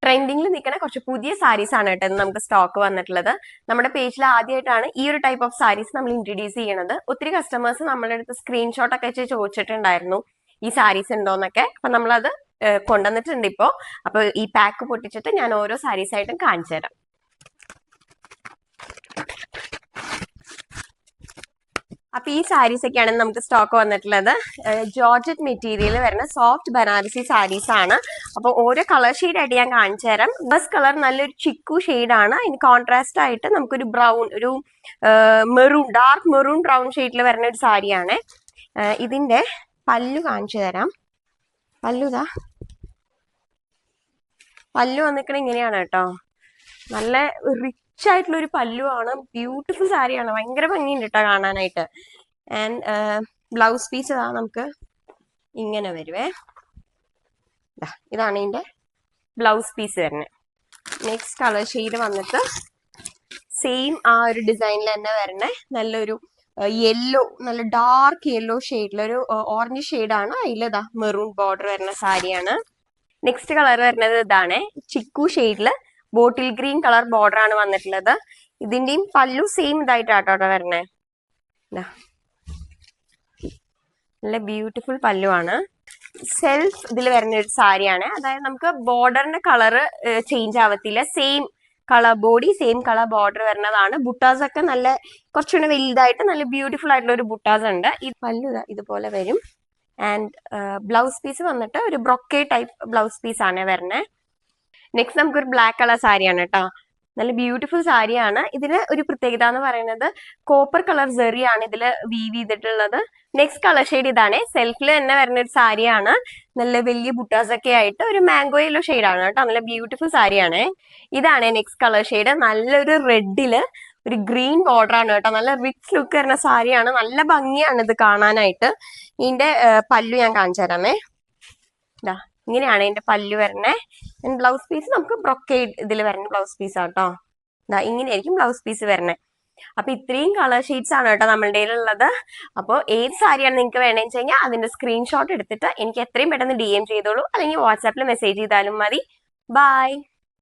ട്രെൻഡിങ്ങിൽ നിൽക്കുന്ന കുറച്ച് പുതിയ സാരീസ് ആണ് കേട്ടോ നമുക്ക് സ്റ്റോക്ക് വന്നിട്ടുള്ളത്. നമ്മുടെ പേജിൽ ആദ്യമായിട്ടാണ് ഈ ഒരു ടൈപ്പ് ഓഫ് സാരീസ് നമ്മൾ ഇൻട്രൊഡ്യൂസ് ചെയ്യണത്. ഒത്തിരി കസ്റ്റമേഴ്സ് നമ്മുടെ അടുത്ത് സ്ക്രീൻഷോട്ട് ഒക്കെ വെച്ച് ചോദിച്ചിട്ടുണ്ടായിരുന്നു ഈ സാരീസ് ഉണ്ടോന്നൊക്കെ. അപ്പൊ നമ്മളത് കൊണ്ടുവന്നിട്ടുണ്ട് ഇപ്പോ. അപ്പൊ ഈ പാക്ക് പൊട്ടിച്ചിട്ട് ഞാൻ ഓരോ സാരീസ് ആയിട്ടും കാണിച്ചു തരാം. അപ്പൊ ഈ സാരീസ് ഒക്കെയാണ് നമുക്ക് സ്റ്റോക്ക് വന്നിട്ടുള്ളത്. ജോർജറ്റ് മെറ്റീരിയൽ വരുന്ന സോഫ്റ്റ് ബനാറസി സാരീസ് ആണ്. അപ്പൊ ഓരോ കളർ ഷെയ്ഡ് ആയിട്ട് ഞാൻ കാണിച്ചു തരാം. ഫസ്റ്റ് കളർ നല്ലൊരു ചിക്കു ഷെയ്ഡാണ്. അതിന് കോൺട്രാസ്റ്റ് ആയിട്ട് നമുക്കൊരു ബ്രൗൺ, ഒരു മെറൂൺ, ഡാർക്ക് മെറൂൺ ബ്രൗൺ ഷെയ്ഡിൽ വരുന്ന ഒരു സാരിയാണ്. ഇതിന്റെ പല്ലു കാണിച്ചു തരാം. പല്ലു വന്നിക്കണ ഇങ്ങനെയാണ് കേട്ടോ. നല്ല റിച്ച് ആയിട്ടുള്ള ഒരു പല്ലുവാണ്. ബ്യൂട്ടിഫുൾ സാരിയാണ്. ഭയങ്കര ഭംഗിയുണ്ട് കേട്ടോ കാണാനായിട്ട്. ആൻഡ് ബ്ലൗസ് പീസ് നമുക്ക് ഇങ്ങനെ വരുവേ. ഇതാണ് ഇതിന്റെ ബ്ലൗസ് പീസ് വരുന്നത്. നെക്സ്റ്റ് കളർ ഷെയ്ഡ് വന്നിട്ട് സെയിം ആ ഒരു ഡിസൈനിൽ തന്നെ വരണേ. നല്ലൊരു യെല്ലോ, നല്ല ഡാർക്ക് യെല്ലോ ഷെയ്ഡിലൊരു ഓറഞ്ച് ഷെയ്ഡാണ്. അതിലിതാ മെറൂൺ ബോർഡർ വരുന്ന സാരിയാണ്. നെക്സ്റ്റ് കളർ വരുന്നത് ഇതാണ്, ചിക്കു ഷെയ്ഡില് ബോട്ടിൽ ഗ്രീൻ കളർ ബോർഡർ ആണ് വന്നിട്ടുള്ളത്. ഇതിന്റെയും പല്ലു സെയിം ഇതായിട്ടാട്ടോ വരണേ. നല്ല ബ്യൂട്ടിഫുൾ പല്ലുവാണ്. സെൽഫ് ഇതിൽ വരുന്ന ഒരു സാരിയാണ്. അതായത് നമുക്ക് ബോർഡറിന്റെ കളറ് ചേഞ്ച് ആവത്തില്ല. Same colour body, same colour border വരുന്നതാണ്. ബുട്ടാസ് ഒക്കെ നല്ല കുറച്ചുകൂടെ വലുതായിട്ട് നല്ല ബ്യൂട്ടിഫുൾ ആയിട്ടുള്ള ഒരു ബുട്ടാസ് ഉണ്ട്. ഈ പല്ലു ഇതുപോലെ വരും. ആൻഡ് ബ്ലൗസ് പീസ് വന്നിട്ട് ഒരു ബ്രൊക്കേ ടൈപ്പ് ബ്ലൗസ് പീസ് ആണ് വരുന്നത്. നെക്സ്റ്റ് നമുക്കൊരു ബ്ലാക്ക് കളർ സാരിയാണ് കേട്ടോ. നല്ല ബ്യൂട്ടിഫുൾ സാരിയാണ്. ഇതിന് ഒരു പ്രത്യേകത എന്ന് പറയുന്നത് കോപ്പർ കളർ സെറിയാണ് ഇതില് വീവ് ചെയ്തിട്ടുള്ളത്. നെക്സ്റ്റ് കളർ ഷെയ്ഡ് ഇതാണ്. സെൽഫിൽ തന്നെ വരുന്ന ഒരു സാരിയാണ്. നല്ല വലിയ ബുട്ടാസ് ഒക്കെ ആയിട്ട് ഒരു മാംഗോ യെല്ലോ ഷെയ്ഡാണ് കേട്ടോ. നല്ല ബ്യൂട്ടിഫുൾ സാരിയാണ്. ഇതാണ് നെക്സ്റ്റ് കളർ ഷെയ്ഡ്. നല്ലൊരു റെഡില് ഒരു ഗ്രീൻ ബോർഡർ ആണ് കേട്ടോ. നല്ല റിച്ച് ലുക്ക് വരുന്ന സാരിയാണ്. നല്ല ഭംഗിയാണ് ഇത് കാണാനായിട്ട്. ഇതിന്റെ പല്ലു ഞാൻ കാണിച്ചു തരാമേ. ഇതാ ഇങ്ങനെയാണ് ഇതിന്റെ പല്ലു വരണേ. ബ്ലൗസ് പീസ് നമുക്ക് ബ്രൊക്കേഡ് ഇതിൽ വരുന്ന ബ്ലൗസ് പീസ് ആട്ടോ. ഇതാ ഇങ്ങനെയായിരിക്കും ബ്ലൗസ് പീസ് വരണേ. അപ്പൊ ഇത്രയും കളർ ഷെയ്ഡ്സ് ആണ് കേട്ടോ നമ്മളുടെ ഉള്ളത്. അപ്പോൾ ഏത് സാരിയാണ് നിങ്ങൾക്ക് വേണമെന്ന് വെച്ച് കഴിഞ്ഞാൽ അതിന്റെ സ്ക്രീൻഷോട്ട് എടുത്തിട്ട് എനിക്ക് എത്രയും പെട്ടെന്ന് DM ചെയ്തോളൂ, അല്ലെങ്കിൽ വാട്സാപ്പിൽ മെസ്സേജ് ചെയ്താലും മതി. ബൈ.